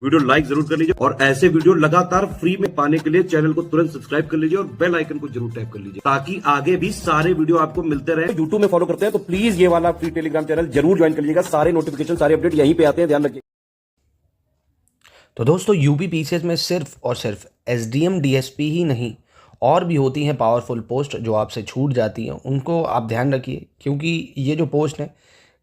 Video like जरूर कर लीजिए और ऐसे वीडियो लगातार फ्री में पाने के लिए चैनल को तुरंत सब्सक्राइब कर लीजिए और बेल आइकन को जरूर टैप कर लीजिए ताकि आगे भी सारे वीडियो आपको मिलते रहे। यूट्यूब में फॉलो करते हैं तो प्लीज ये वाला फ्री टेलीग्राम चैनल जरूर ज्वाइन कर लीजिएगा। सारे नोटिफिकेशन सारे अपडेट यहीं पे आते हैं, ध्यान रखिए। तो दोस्तों यूपी पीसीएस में सिर्फ और सिर्फ एसडीएम डीएसपी ही नहीं और भी होती हैं पावरफुल पोस्ट जो आपसे छूट जाती हैं, उनको आप ध्यान रखिए क्योंकि ये जो पोस्ट है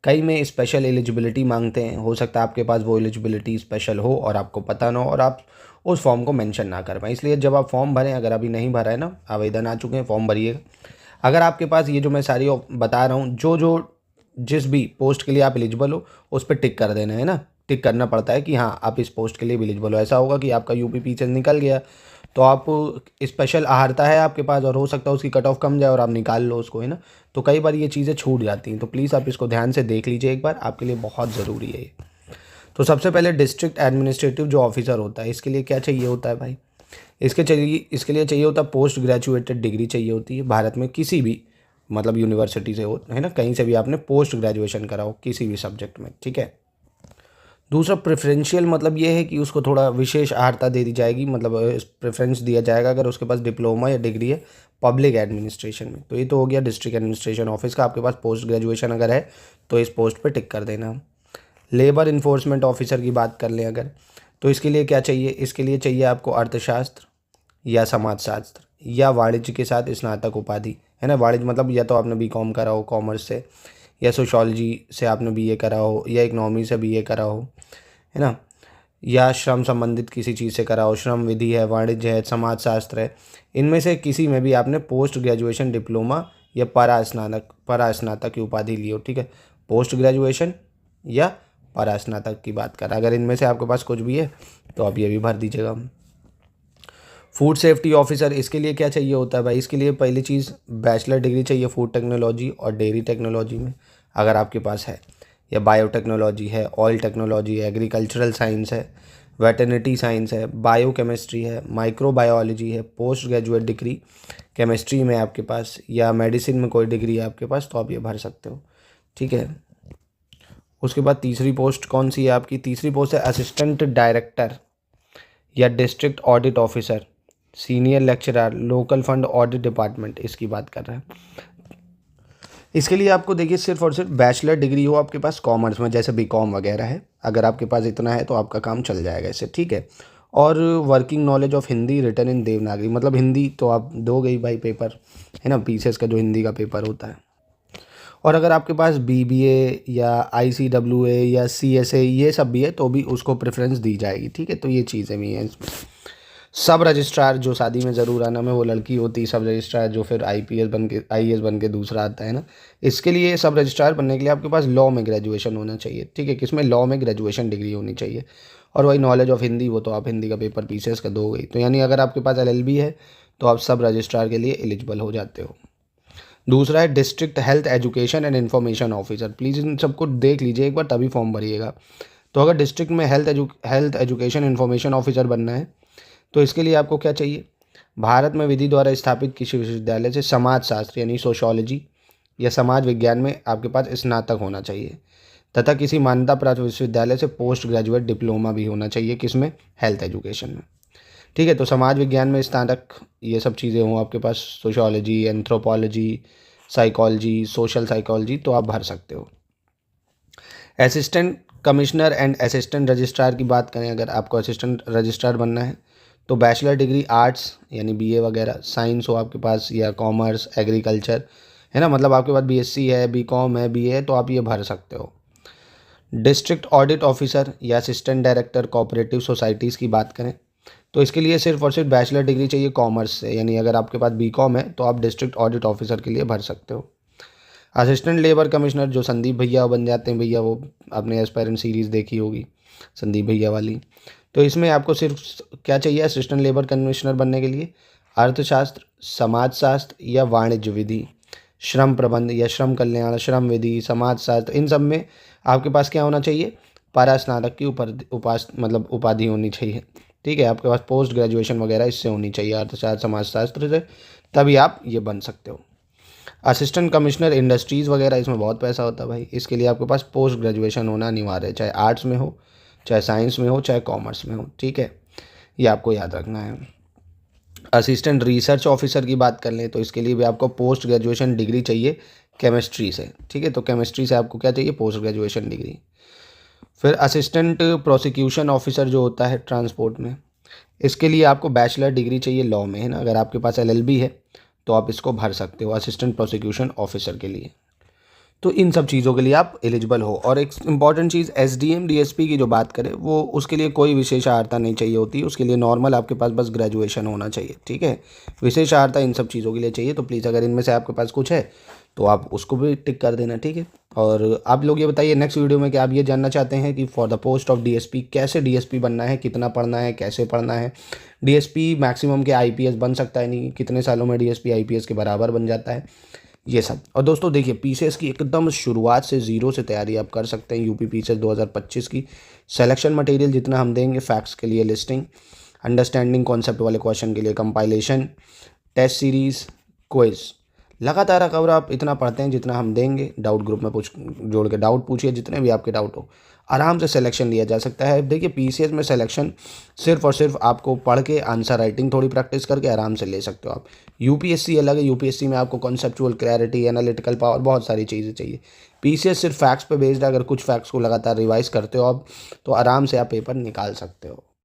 कई में स्पेशल एलिजिबिलिटी मांगते हैं। हो सकता है आपके पास वो एलिजिबिलिटी स्पेशल हो और आपको पता ना हो और आप उस फॉर्म को मेंशन ना कर पाएँ। इसलिए जब आप फॉर्म भरें, अगर अभी नहीं भरा है ना, आवेदन आ चुके हैं, फॉर्म भरिएगा। अगर आपके पास ये जो मैं सारी बता रहा हूँ, जो जिस भी पोस्ट के लिए आप एलिजिबल हो उस पर टिक कर देना है ना। टिक करना पड़ता है कि हाँ आप इस पोस्ट के लिए भी एलिजिबल हो। ऐसा होगा कि आपका यूपी पीसीएस निकल गया तो आप स्पेशल अहार्ता है आपके पास और हो सकता है उसकी कट ऑफ कम जाए और आप निकाल लो उसको, है ना। तो कई बार ये चीज़ें छूट जाती हैं, तो प्लीज़ आप इसको ध्यान से देख लीजिए एक बार, आपके लिए बहुत ज़रूरी है ये। तो सबसे पहले डिस्ट्रिक्ट एडमिनिस्ट्रेटिव जो ऑफिसर होता है, इसके लिए क्या चाहिए होता है भाई? इसके लिए चाहिए होता है पोस्ट ग्रेजुएटेड डिग्री चाहिए होती है भारत में किसी भी मतलब यूनिवर्सिटी से हो, है ना, कहीं से भी आपने पोस्ट ग्रेजुएशन करा हो किसी भी सब्जेक्ट में, ठीक है। दूसरा प्रेफरेंशियल मतलब ये है कि उसको थोड़ा विशेष अर्हता दे दी जाएगी, मतलब प्रेफरेंस दिया जाएगा अगर उसके पास डिप्लोमा या डिग्री है पब्लिक एडमिनिस्ट्रेशन में। तो ये तो हो गया डिस्ट्रिक्ट एडमिनिस्ट्रेशन ऑफिस का। आपके पास पोस्ट ग्रेजुएशन अगर है तो इस पोस्ट पे टिक कर देना। लेबर इन्फोर्समेंट ऑफिसर की बात कर लें अगर, तो इसके लिए क्या चाहिए? इसके लिए चाहिए आपको अर्थशास्त्र या समाजशास्त्र या वाणिज्य के साथ स्नातक उपाधि, है ना। वाणिज्य मतलब या तो आपने बीकॉम करा हो कॉमर्स से, या सोशोलॉजी से आपने बीए करा हो, या इकोनॉमी से बीए करा हो, है ना, या श्रम संबंधित किसी चीज़ से करा हो, श्रम विधि है, वाणिज्य है, समाजशास्त्र है। इनमें से किसी में भी आपने पोस्ट ग्रेजुएशन डिप्लोमा या परास्नातक की उपाधि ली हो, ठीक है। पोस्ट ग्रेजुएशन या परास्नातक की बात कर, अगर इनमें से आपके पास कुछ भी है तो आप ये भी भर दीजिएगा। फूड सेफ्टी ऑफिसर, इसके लिए क्या चाहिए होता है भाई? इसके लिए पहली चीज़ बैचलर डिग्री चाहिए फूड टेक्नोलॉजी और डेयरी टेक्नोलॉजी में अगर आपके पास है, या बायोटेक्नोलॉजी है, ऑयल टेक्नोलॉजी है, एग्रीकल्चरल साइंस है, वेटरनिटी साइंस है, बायोकेमिस्ट्री है, माइक्रोबायोलॉजी है, पोस्ट ग्रेजुएट डिग्री केमिस्ट्री में आपके पास, या मेडिसिन में कोई डिग्री है आपके पास तो आप ये भर सकते हो, ठीक है। उसके बाद तीसरी पोस्ट कौन सी है आपकी? तीसरी पोस्ट है असिस्टेंट डायरेक्टर या district audit officer, senior lecturer, local fund audit department, इसकी बात कर रहे हैं। इसके लिए आपको देखिए सिर्फ और सिर्फ बैचलर डिग्री हो आपके पास कॉमर्स में, जैसे बीकॉम वगैरह है, अगर आपके पास इतना है तो आपका काम चल जाएगा इससे, ठीक है। और working knowledge of Hindi written in Devanagari, मतलब हिंदी तो आप दो गई भाई पेपर, है ना, पीसीएस का जो हिंदी का पेपर होता है। और अगर आपके पास बीबीए या आईसीडब्ल्यूए या सीएसए ये सब भी है तो भी उसको प्रेफरेंस दी जाएगी, ठीक है। तो ये चीज़ें भी हैं इसमें। सब रजिस्ट्रार जो शादी में ज़रूर आना में वो लड़की होती है, सब रजिस्ट्रार जो फिर आईएएस बन के दूसरा आता है ना। इसके लिए सब रजिस्ट्रार बनने के लिए आपके पास लॉ में ग्रेजुएशन होना चाहिए, ठीक है। किसमें? लॉ में ग्रेजुएशन डिग्री होनी चाहिए। और वही नॉलेज ऑफ हिंदी, वो तो आप हिंदी का पेपर पीसीएस का दो गई, तो यानी अगर आपके पास एलएलबी है तो आप सब रजिस्ट्रार के लिए एलिजिबल हो जाते हो। दूसरा है district health education and information officer. Please इन सबको देख लीजिए एक बार, तभी फॉर्म भरिएगा। तो अगर डिस्ट्रिक्ट में हेल्थ एजुकेशन इन्फॉर्मेशन ऑफिसर बनना है तो इसके लिए आपको क्या चाहिए? भारत में विधि द्वारा स्थापित किसी विश्वविद्यालय से समाजशास्त्र यानी सोशोलॉजी या समाज विज्ञान में आपके पास स्नातक होना चाहिए, तथा किसी मान्यता प्राप्त विश्वविद्यालय से पोस्ट ग्रेजुएट डिप्लोमा भी होना चाहिए, किसमें? हेल्थ एजुकेशन में, ठीक है। तो समाज विज्ञान में स्नातक ये सब चीज़ें हों आपके पास, sociology, anthropology, psychology, social psychology, तो आप भर सकते हो। Assistant commissioner and assistant registrar की बात करें, अगर आपको असिस्टेंट रजिस्ट्रार बनना है तो बैचलर डिग्री आर्ट्स यानी बीए वगैरह, साइंस हो आपके पास या कॉमर्स, एग्रीकल्चर, है ना, मतलब आपके पास बीएससी है, बीकॉम है, बीए है, तो आप ये भर सकते हो। डिस्ट्रिक्ट ऑडिट ऑफिसर या असिस्टेंट डायरेक्टर कोऑपरेटिव सोसाइटीज़ की बात करें तो इसके लिए सिर्फ और सिर्फ बैचलर डिग्री चाहिए कॉमर्स से, यानी अगर आपके पास बीकॉम है तो आप डिस्ट्रिक्ट ऑडिट ऑफिसर के लिए भर सकते हो। असिस्टेंट लेबर कमिश्नर जो संदीप भैया बन जाते हैं भैया, वो आपने एस्पायरेंट सीरीज़ देखी होगी संदीप भैया वाली। तो इसमें आपको सिर्फ क्या चाहिए असिस्टेंट लेबर कमिश्नर बनने के लिए? अर्थशास्त्र, समाजशास्त्र या वाणिज्य विधि, श्रम प्रबंध या श्रम कल्याण, श्रम विधि, समाजशास्त्र, इन सब में आपके पास क्या होना चाहिए? परास्नातक की मतलब उपाधि होनी चाहिए, ठीक है। आपके पास पोस्ट ग्रेजुएशन वगैरह इससे होनी चाहिए, अर्थशास्त्र समाजशास्त्र से, तभी आप ये बन सकते हो। असिस्टेंट कमिश्नर इंडस्ट्रीज़ वगैरह, इसमें बहुत पैसा होता है भाई, इसके लिए आपके पास पोस्ट ग्रेजुएशन होना अनिवार्य है, चाहे आर्ट्स में हो चाहे साइंस में हो चाहे कॉमर्स में हो, ठीक है, ये आपको याद रखना है। असिस्टेंट रिसर्च ऑफिसर की बात कर लें तो इसके लिए भी आपको पोस्ट ग्रेजुएशन डिग्री चाहिए केमिस्ट्री से, ठीक है, तो केमिस्ट्री से आपको क्या चाहिए, पोस्ट ग्रेजुएशन डिग्री। फिर असिस्टेंट प्रोसिक्यूशन ऑफिसर जो होता है ट्रांसपोर्ट में, इसके लिए आपको बैचलर डिग्री चाहिए लॉ में, है ना। अगर आपके पास LLB है तो आप इसको भर सकते हो असिस्टेंट प्रोसिक्यूशन ऑफिसर के लिए। तो इन सब चीज़ों के लिए आप एलिजिबल हो। और एक इम्पॉर्टेंट चीज़ SDM DSP की जो बात करें, वो उसके लिए कोई विशेष अर्हता नहीं चाहिए होती, उसके लिए नॉर्मल आपके पास बस ग्रेजुएशन होना चाहिए, ठीक है। विशेष अर्हता इन सब चीज़ों के लिए चाहिए, तो प्लीज़ अगर इनमें से आपके पास कुछ है तो आप उसको भी टिक कर देना, ठीक है। और आप लोग ये बताइए नेक्स्ट वीडियो में कि आप ये जानना चाहते हैं कि for the post of DSP कैसे DSP बनना है, कितना पढ़ना है, कैसे पढ़ना है, DSP मैक्सिमम के IPS बन सकता है नहीं, कितने सालों में DSP IPS के बराबर बन जाता है, ये सब। और दोस्तों देखिए PCS की एकदम शुरुआत से ज़ीरो से तैयारी आप कर सकते हैं। यूपी PCS 2025 की सिलेक्शन मटेरियल जितना हम देंगे, फैक्ट्स के लिए लिस्टिंग, अंडरस्टैंडिंग कॉन्सेप्ट वाले क्वेश्चन के लिए कंपाइलेशन, टेस्ट सीरीज़, क्विज, लगातार अगर आप इतना पढ़ते हैं जितना हम देंगे, डाउट ग्रुप में जोड़ के डाउट पूछिए, जितने भी आपके डाउट हो, आराम से सिलेक्शन लिया जा सकता है। देखिए PCS में सिलेक्शन सिर्फ और सिर्फ आपको पढ़ के आंसर राइटिंग थोड़ी प्रैक्टिस करके आराम से ले सकते हो आप। UPSC अलग है, UPSC में आपको कॉन्सेप्चुअल क्लैरिटी, एनालिटिकल पावर, बहुत सारी चीज़ें चाहिए। PCS सिर्फ फैक्ट्स पे बेस्ड है, अगर कुछ फैक्ट्स को लगातार रिवाइज करते हो आप तो आराम से आप पेपर निकाल सकते हो।